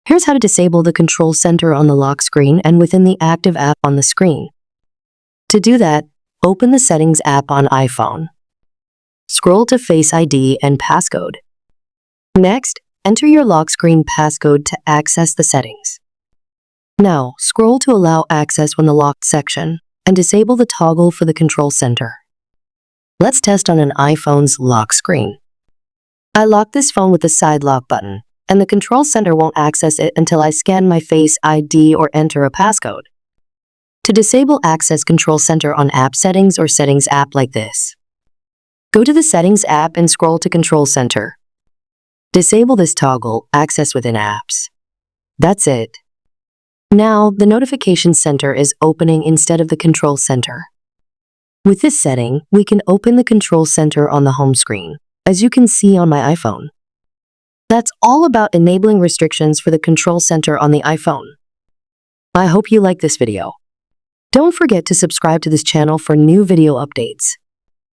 Here's how to disable the control center on the lock screen and within the active app on the screen. To do that, open the Settings app on iPhone. Scroll to Face ID and Passcode. Next, enter your lock screen passcode to access the settings. Now, scroll to allow access when the locked section and disable the toggle for the control center. Let's test on an iPhone's lock screen. I locked this phone with the side lock button, and the control center won't access it until I scan my Face ID or enter a passcode. To disable Access Control Center on App Settings or Settings app like this, go to the Settings app and scroll to Control Center. Disable this toggle, Access Within Apps. That's it. Now, the Notification Center is opening instead of the Control Center. With this setting, we can open the Control Center on the home screen, as you can see on my iPhone. That's all about enabling restrictions for the Control Center on the iPhone. I hope you like this video. Don't forget to subscribe to this channel for new video updates.